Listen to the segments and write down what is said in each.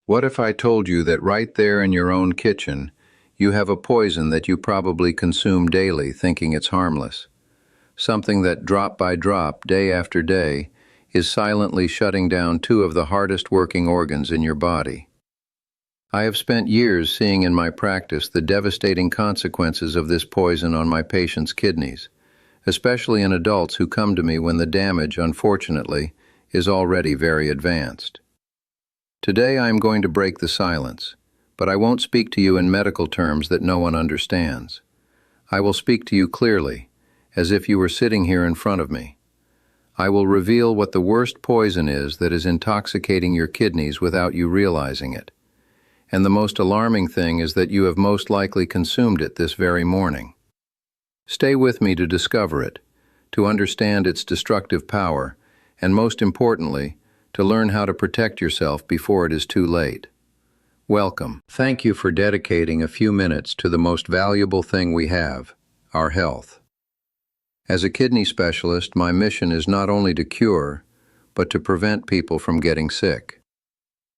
What if I told you that right there in your own kitchen, you have a poison that you probably consume daily thinking it's harmless? Something that drop by drop, day after day, is silently shutting down two of the hardest working organs in your body. I have spent years seeing in my practice the devastating consequences of this poison on my patients' kidneys, especially in adults who come to me when the damage, unfortunately, is already very advanced. Today I am going to break the silence, but I won't speak to you in medical terms that no one understands. I will speak to you clearly, as if you were sitting here in front of me. I will reveal what the worst poison is that is intoxicating your kidneys without you realizing it. And the most alarming thing is that you have most likely consumed it this very morning. Stay with me to discover it, to understand its destructive power, and most importantly, to learn how to protect yourself before it is too late. Welcome. Thank you for dedicating a few minutes to the most valuable thing we have, our health. As a kidney specialist, my mission is not only to cure, but to prevent people from getting sick.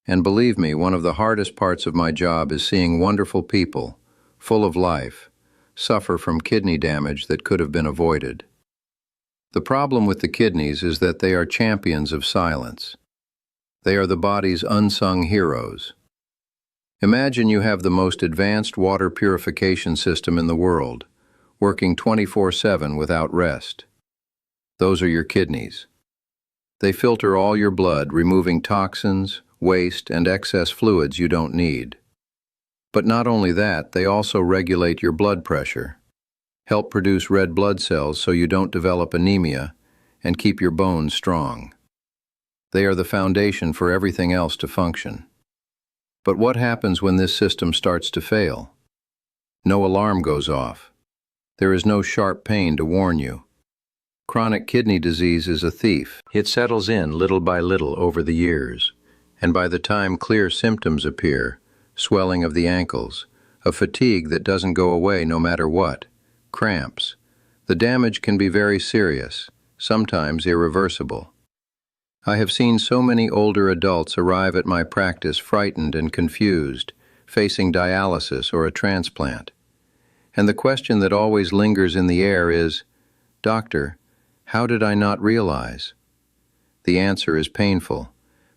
And believe me, one of the hardest parts of my job is seeing wonderful people, full of life, suffer from kidney damage that could have been avoided. The problem with the kidneys is that they are champions of silence. They are the body's unsung heroes. Imagine you have the most advanced water purification system in the world, working 24/7 without rest. Those are your kidneys. They filter all your blood, removing toxins, waste, and excess fluids you don't need. But not only that, they also regulate your blood pressure, help produce red blood cells so you don't develop anemia, and keep your bones strong. They are the foundation for everything else to function. But what happens when this system starts to fail? No alarm goes off. There is no sharp pain to warn you. Chronic kidney disease is a thief. It settles in little by little over the years, and by the time clear symptoms appear, swelling of the ankles, a fatigue that doesn't go away no matter what, cramps, the damage can be very serious, sometimes irreversible. I have seen so many older adults arrive at my practice frightened and confused, facing dialysis or a transplant. And the question that always lingers in the air is, "Doctor, how did I not realize?" The answer is painful,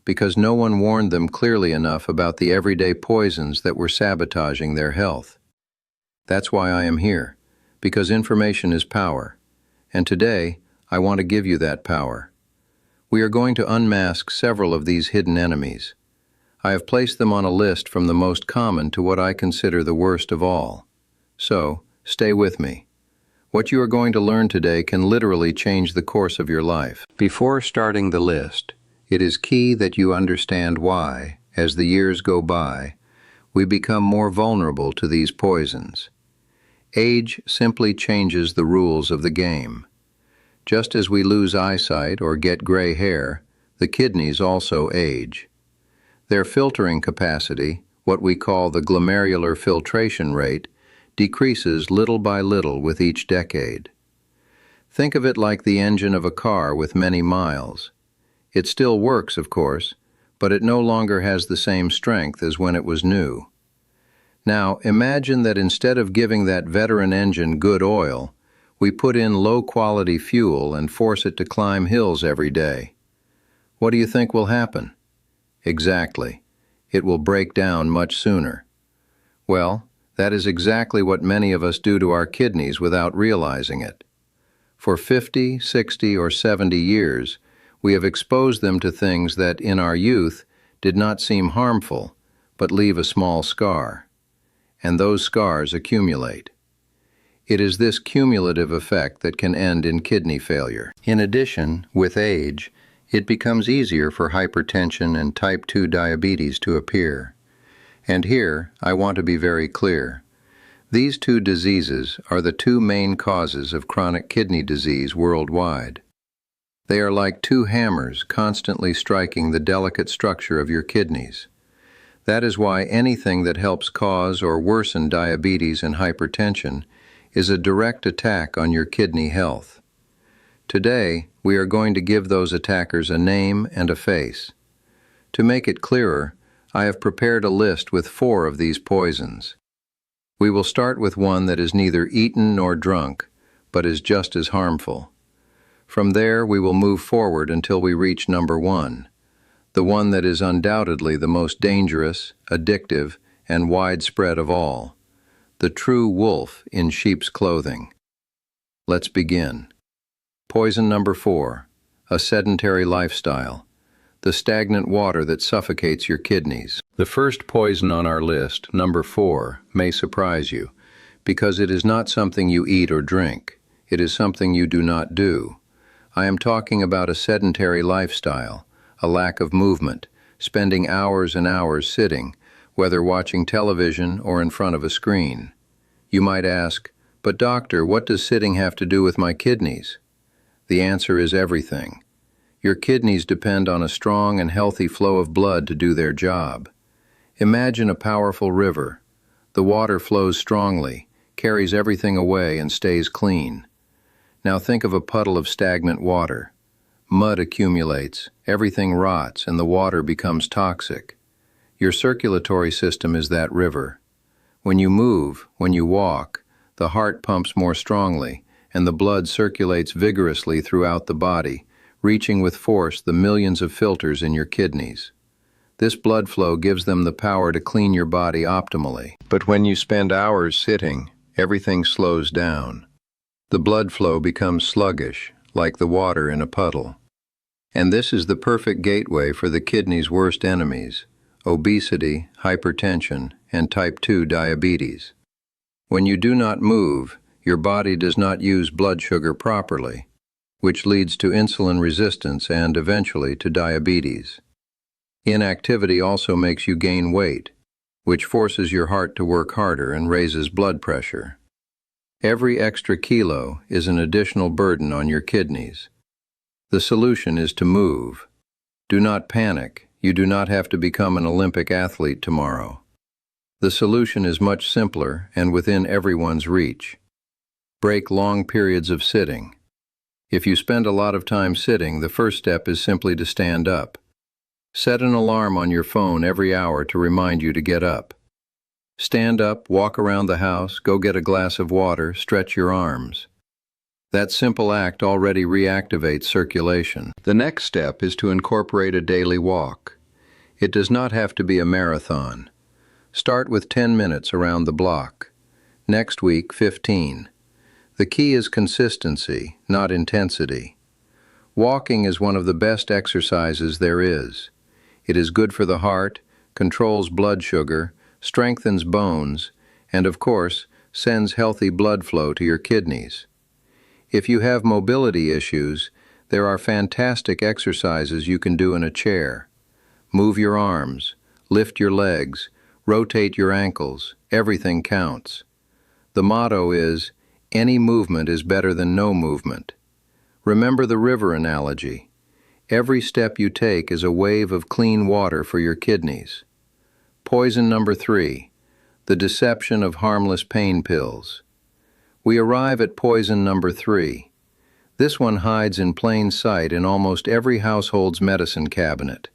because no one warned them clearly enough about the everyday poisons that were sabotaging their health. That's why I am here, because information is power. And today, I want to give you that power. We are going to unmask several of these hidden enemies. I have placed them on a list from the most common to what I consider the worst of all. So, stay with me. What you are going to learn today can literally change the course of your life. Before starting the list, it is key that you understand why, as the years go by, we become more vulnerable to these poisons. Age simply changes the rules of the game. Just as we lose eyesight or get gray hair, the kidneys also age. Their filtering capacity, what we call the glomerular filtration rate, decreases little by little with each decade. Think of it like the engine of a car with many miles. It still works, of course, but it no longer has the same strength as when it was new. Now, imagine that instead of giving that veteran engine good oil, we put in low-quality fuel and force it to climb hills every day. What do you think will happen? Exactly. It will break down much sooner. Well, that is exactly what many of us do to our kidneys without realizing it. For 50, 60, or 70 years, we have exposed them to things that, in our youth, did not seem harmful, but leave a small scar. And those scars accumulate. It is this cumulative effect that can end in kidney failure. In addition, with age, it becomes easier for hypertension and type 2 diabetes to appear. And here, I want to be very clear. These two diseases are the two main causes of chronic kidney disease worldwide. They are like two hammers constantly striking the delicate structure of your kidneys. That is why anything that helps cause or worsen diabetes and hypertension is a direct attack on your kidney health. Today, we are going to give those attackers a name and a face. To make it clearer, I have prepared a list with 4 of these poisons. We will start with one that is neither eaten nor drunk, but is just as harmful. From there, we will move forward until we reach number 1, the one that is undoubtedly the most dangerous, addictive, and widespread of all, the true wolf in sheep's clothing. Let's begin. Poison number 4, a sedentary lifestyle, the stagnant water that suffocates your kidneys. The first poison on our list, number 4, may surprise you, because it is not something you eat or drink. It is something you do not do. I am talking about a sedentary lifestyle, a lack of movement, spending hours and hours sitting, whether watching television or in front of a screen. You might ask, "But doctor, what does sitting have to do with my kidneys?" The answer is everything. Your kidneys depend on a strong and healthy flow of blood to do their job. Imagine a powerful river. The water flows strongly, carries everything away, and stays clean. Now think of a puddle of stagnant water. Mud accumulates, everything rots, and the water becomes toxic. Your circulatory system is that river. When you move, when you walk, the heart pumps more strongly, and the blood circulates vigorously throughout the body, reaching with force the millions of filters in your kidneys. This blood flow gives them the power to clean your body optimally. But when you spend hours sitting, everything slows down. The blood flow becomes sluggish, like the water in a puddle. And this is the perfect gateway for the kidney's worst enemies: obesity, hypertension, and type 2 diabetes. When you do not move, your body does not use blood sugar properly, which leads to insulin resistance and, eventually, to diabetes. Inactivity also makes you gain weight, which forces your heart to work harder and raises blood pressure. Every extra kilo is an additional burden on your kidneys. The solution is to move. Do not panic. You do not have to become an Olympic athlete tomorrow. The solution is much simpler and within everyone's reach. Break long periods of sitting. If you spend a lot of time sitting, the first step is simply to stand up. Set an alarm on your phone every hour to remind you to get up. Stand up, walk around the house, go get a glass of water, stretch your arms. That simple act already reactivates circulation. The next step is to incorporate a daily walk. It does not have to be a marathon. Start with 10 minutes around the block. Next week, 15. The key is consistency, not intensity. Walking is one of the best exercises there is. It is good for the heart, controls blood sugar, strengthens bones, and of course, sends healthy blood flow to your kidneys. If you have mobility issues, there are fantastic exercises you can do in a chair. Move your arms, lift your legs, rotate your ankles, everything counts. The motto is, any movement is better than no movement. Remember the river analogy. Every step you take is a wave of clean water for your kidneys. Poison number 3, the deception of harmless pain pills. We arrive at poison number 3. This one hides in plain sight in almost every household's medicine cabinet.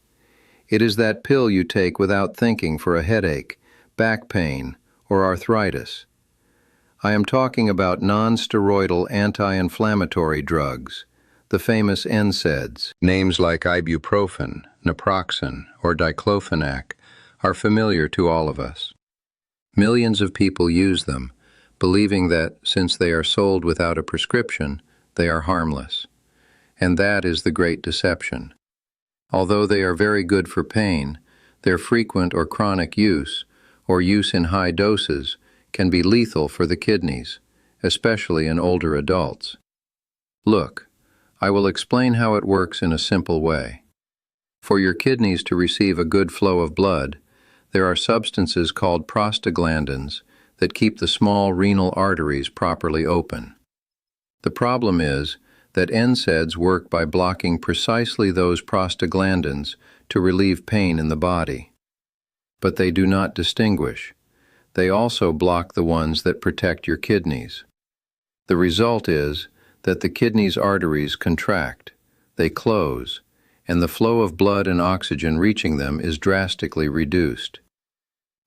It is that pill you take without thinking for a headache, back pain, or arthritis. I am talking about non-steroidal anti-inflammatory drugs, the famous NSAIDs. Names like ibuprofen, naproxen, or diclofenac are familiar to all of us. Millions of people use them, believing that, since they are sold without a prescription, they are harmless. And that is the great deception. Although they are very good for pain, their frequent or chronic use, or use in high doses, can be lethal for the kidneys, especially in older adults. Look, I will explain how it works in a simple way. For your kidneys to receive a good flow of blood, there are substances called prostaglandins that keep the small renal arteries properly open. The problem is that NSAIDs work by blocking precisely those prostaglandins to relieve pain in the body. But they do not distinguish. They also block the ones that protect your kidneys. The result is that the kidney's arteries contract, they close, and the flow of blood and oxygen reaching them is drastically reduced.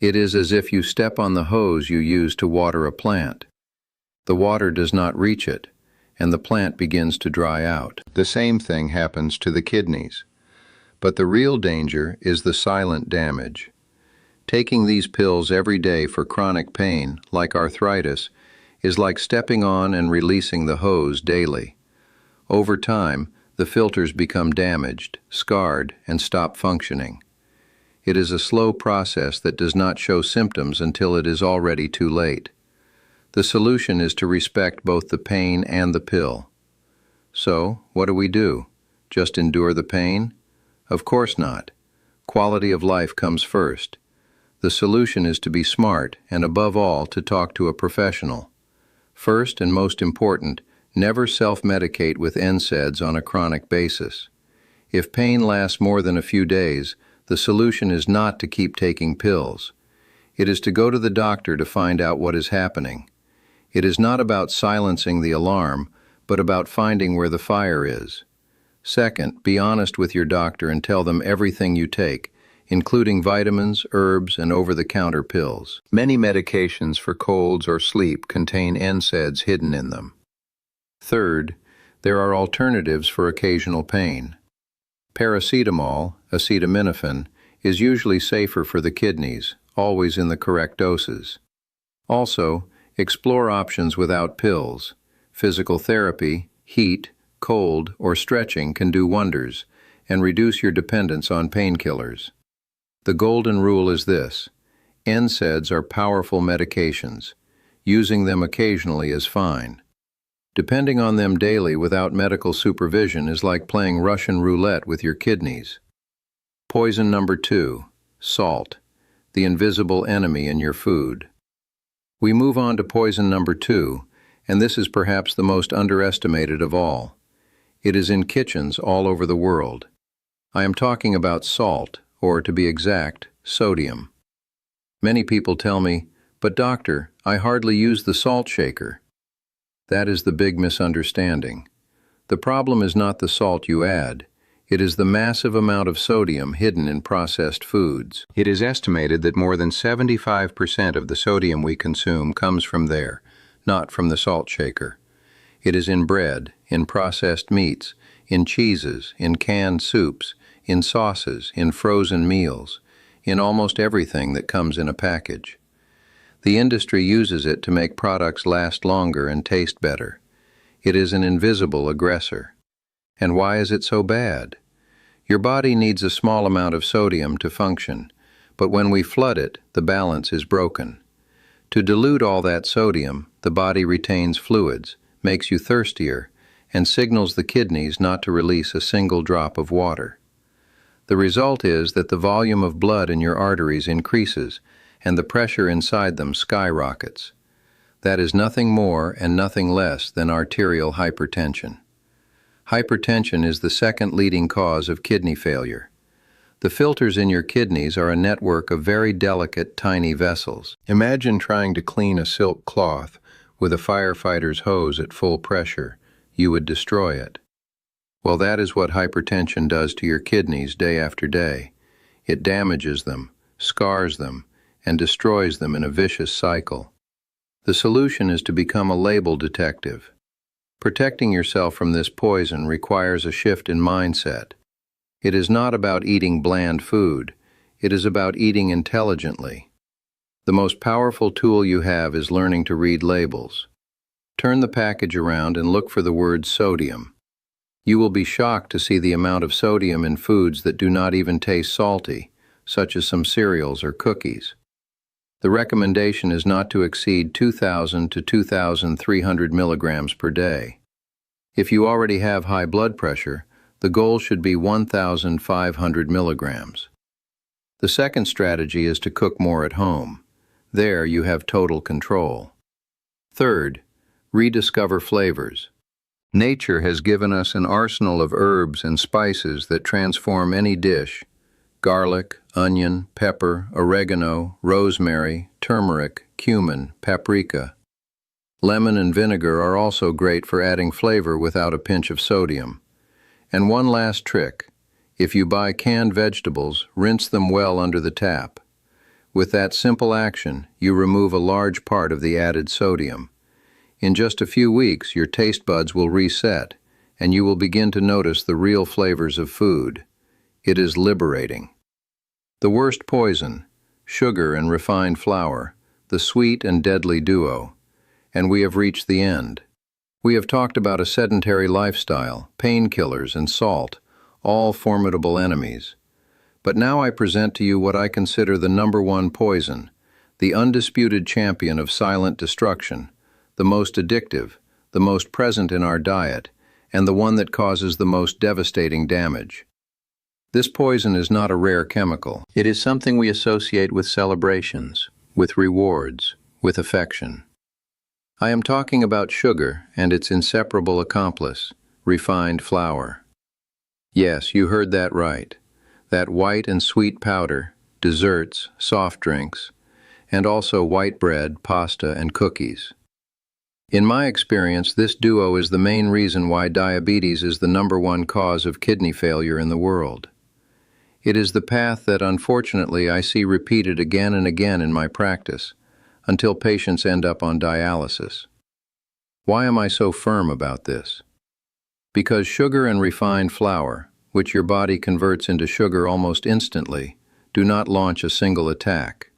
It is as if you step on the hose you use to water a plant. The water does not reach it, and the plant begins to dry out. The same thing happens to the kidneys. But the real danger is the silent damage. Taking these pills every day for chronic pain, like arthritis, is like stepping on and releasing the hose daily. Over time, the filters become damaged, scarred, and stop functioning. It is a slow process that does not show symptoms until it is already too late. The solution is to respect both the pain and the pill. So, what do? Just endure the pain? Of course not. Quality of life comes first. The solution is to be smart and, above all, to talk to a professional. First and most important, never self-medicate with NSAIDs on a chronic basis. If pain lasts more than a few days, the solution is not to keep taking pills. It is to go to the doctor to find out what is happening. It is not about silencing the alarm, but about finding where the fire is. Second, be honest with your doctor and tell them everything you take, including vitamins, herbs, and over-the-counter pills. Many medications for colds or sleep contain NSAIDs hidden in them. Third, there are alternatives for occasional pain. Paracetamol, acetaminophen, is usually safer for the kidneys, always in the correct doses. Also, explore options without pills. Physical therapy, heat, cold, or stretching can do wonders and reduce your dependence on painkillers. The golden rule is this: NSAIDs are powerful medications. Using them occasionally is fine. Depending on them daily without medical supervision is like playing Russian roulette with your kidneys. Poison number 2, salt, the invisible enemy in your food. We move on to poison number 2, and this is perhaps the most underestimated of all. It is in kitchens all over the world. I am talking about salt, or to be exact, sodium. Many people tell me, "But doctor, I hardly use the salt shaker." That is the big misunderstanding. The problem is not the salt you add. It is the massive amount of sodium hidden in processed foods. It is estimated that more than 75% of the sodium we consume comes from there, not from the salt shaker. It is in bread, in processed meats, in cheeses, in canned soups, in sauces, in frozen meals, in almost everything that comes in a package. The industry uses it to make products last longer and taste better. It is an invisible aggressor. And why is it so bad? Your body needs a small amount of sodium to function, but when we flood it, the balance is broken. To dilute all that sodium, the body retains fluids, makes you thirstier, and signals the kidneys not to release a single drop of water. The result is that the volume of blood in your arteries increases, and the pressure inside them skyrockets. That is nothing more and nothing less than arterial hypertension. Hypertension is the second leading cause of kidney failure. The filters in your kidneys are a network of very delicate, tiny vessels. Imagine trying to clean a silk cloth with a firefighter's hose at full pressure. You would destroy it. Well, that is what hypertension does to your kidneys day after day. It damages them, scars them, and destroys them in a vicious cycle. The solution is to become a label detective. Protecting yourself from this poison requires a shift in mindset. It is not about eating bland food. It is about eating intelligently. The most powerful tool you have is learning to read labels. Turn the package around and look for the word sodium. You will be shocked to see the amount of sodium in foods that do not even taste salty, such as some cereals or cookies. The recommendation is not to exceed 2,000 to 2,300 milligrams per day. If you already have high blood pressure, the goal should be 1,500 milligrams. The second strategy is to cook more at home. There you have total control. Third, rediscover flavors. Nature has given us an arsenal of herbs and spices that transform any dish: garlic, onion, pepper, oregano, rosemary, turmeric, cumin, paprika. Lemon and vinegar are also great for adding flavor without a pinch of sodium. And one last trick: If you buy canned vegetables, rinse them well under the tap. With that simple action, you remove a large part of the added sodium. In just a few weeks, your taste buds will reset, and you will begin to notice the real flavors of food. It is liberating. The worst poison, sugar and refined flour, the sweet and deadly duo. And we have reached the end. We have talked about a sedentary lifestyle, painkillers, and salt, all formidable enemies. But now I present to you what I consider the number one poison, the undisputed champion of silent destruction, the most addictive, the most present in our diet, and the one that causes the most devastating damage. This poison is not a rare chemical. It is something we associate with celebrations, with rewards, with affection. I am talking about sugar and its inseparable accomplice, refined flour. Yes, you heard that right. That white and sweet powder, desserts, soft drinks, and also white bread, pasta, and cookies. In my experience, this duo is the main reason why diabetes is the number one cause of kidney failure in the world. It is the path that unfortunately I see repeated again and again in my practice, until patients end up on dialysis. Why am I so firm about this? Because sugar and refined flour, which your body converts into sugar almost instantly, do not launch a single attack.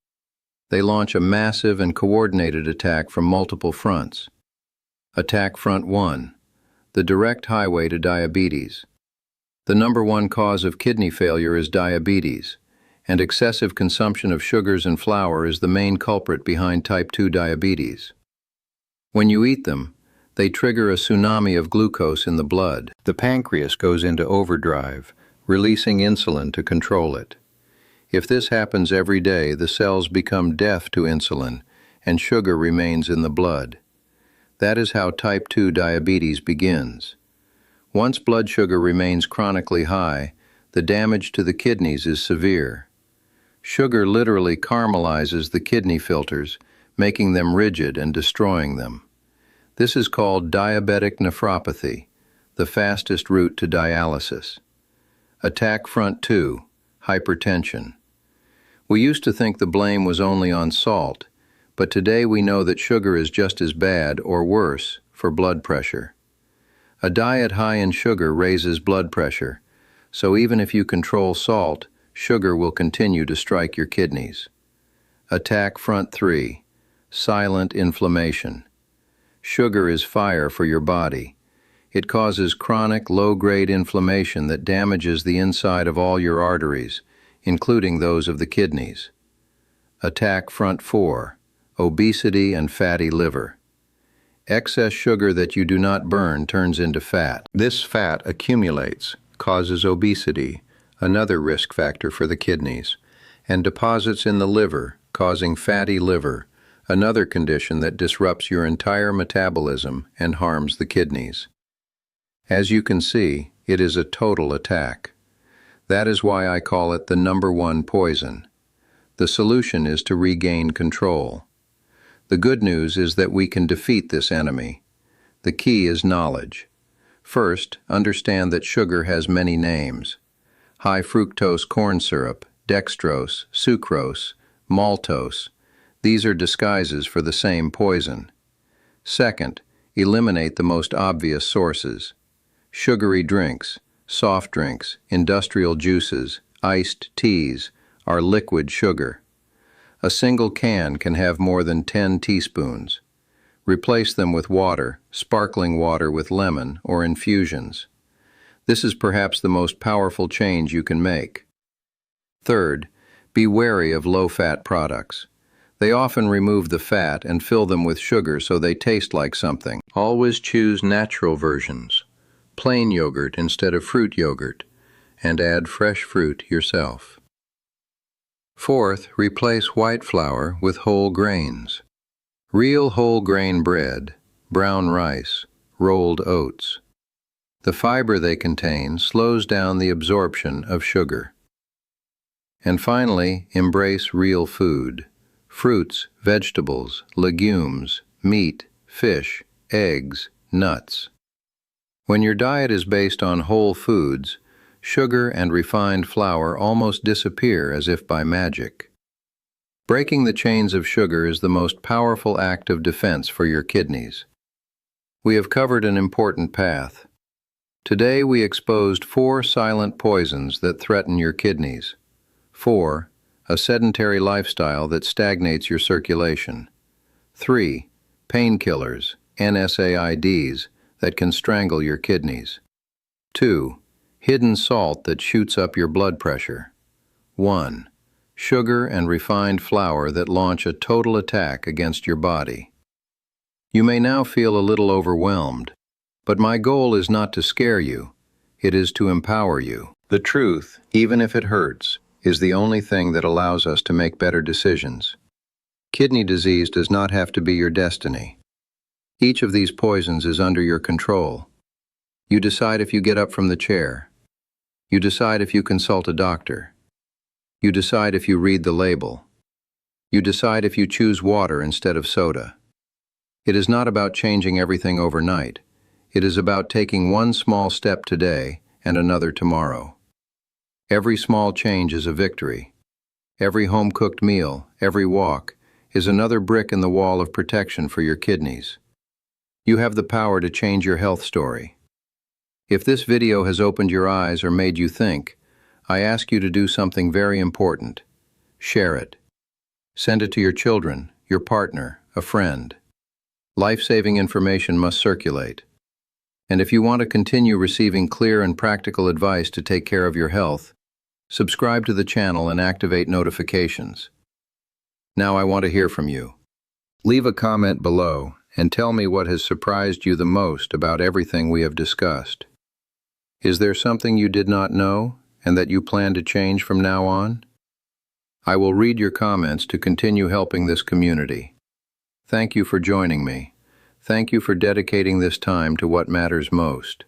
They launch a massive and coordinated attack from multiple fronts. Attack Front 1, the direct highway to diabetes. The number one cause of kidney failure is diabetes, and excessive consumption of sugars and flour is the main culprit behind type 2 diabetes. When you eat them, they trigger a tsunami of glucose in the blood. The pancreas goes into overdrive, releasing insulin to control it. If this happens every day, the cells become deaf to insulin, and sugar remains in the blood. That is how type 2 diabetes begins. Once blood sugar remains chronically high, the damage to the kidneys is severe. Sugar literally caramelizes the kidney filters, making them rigid and destroying them. This is called diabetic nephropathy, the fastest route to dialysis. Attack Front 2, hypertension. We used to think the blame was only on salt, but today we know that sugar is just as bad or worse for blood pressure. A diet high in sugar raises blood pressure, so even if you control salt, sugar will continue to strike your kidneys. Attack Front 3, silent inflammation. Sugar is fire for your body. It causes chronic, low-grade inflammation that damages the inside of all your arteries, including those of the kidneys. Attack Front 4, obesity and fatty liver. Excess sugar that you do not burn turns into fat. This fat accumulates, causes obesity, another risk factor for the kidneys, and deposits in the liver, causing fatty liver, another condition that disrupts your entire metabolism and harms the kidneys. As you can see, it is a total attack. That is why I call it the number one poison. The solution is to regain control. The good news is that we can defeat this enemy. The key is knowledge. First, understand that sugar has many names. High fructose corn syrup, dextrose, sucrose, maltose. These are disguises for the same poison. Second, eliminate the most obvious sources. Sugary drinks, soft drinks, industrial juices, iced teas are liquid sugar. A single can have more than 10 teaspoons. Replace them with water, sparkling water with lemon, or infusions. This is perhaps the most powerful change you can make. Third, be wary of low-fat products. They often remove the fat and fill them with sugar so they taste like something. Always choose natural versions, plain yogurt instead of fruit yogurt, and add fresh fruit yourself. Fourth, replace white flour with whole grains. Real whole grain bread, brown rice, rolled oats. The fiber they contain slows down the absorption of sugar. And finally, embrace real food. Fruits, vegetables, legumes, meat, fish, eggs, nuts. When your diet is based on whole foods, sugar and refined flour almost disappear as if by magic. Breaking the chains of sugar is the most powerful act of defense for your kidneys. We have covered an important path. Today we exposed 4 silent poisons that threaten your kidneys. 4. A sedentary lifestyle that stagnates your circulation. 3. Painkillers, NSAIDs, that can strangle your kidneys. 2. Hidden salt that shoots up your blood pressure. 1. Sugar and refined flour that launch a total attack against your body. You may now feel a little overwhelmed, but my goal is not to scare you, it is to empower you. The truth, even if it hurts, is the only thing that allows us to make better decisions. Kidney disease does not have to be your destiny. Each of these poisons is under your control. You decide if you get up from the chair. You decide if you consult a doctor. You decide if you read the label. You decide if you choose water instead of soda. It is not about changing everything overnight. It is about taking one small step today and another tomorrow. Every small change is a victory. Every home-cooked meal, every walk, is another brick in the wall of protection for your kidneys. You have the power to change your health story. If this video has opened your eyes or made you think, I ask you to do something very important. Share it. Send it to your children, your partner, a friend. Life-saving information must circulate. And if you want to continue receiving clear and practical advice to take care of your health, subscribe to the channel and activate notifications. Now I want to hear from you. Leave a comment below and tell me what has surprised you the most about everything we have discussed. Is there something you did not know and that you plan to change from now on? I will read your comments to continue helping this community. Thank you for joining me. Thank you for dedicating this time to what matters most.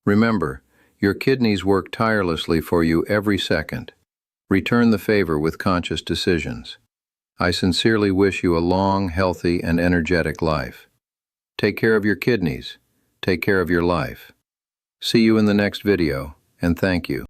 Remember, your kidneys work tirelessly for you every second. Return the favor with conscious decisions. I sincerely wish you a long, healthy, and energetic life. Take care of your kidneys. Take care of your life. See you in the next video, and thank you.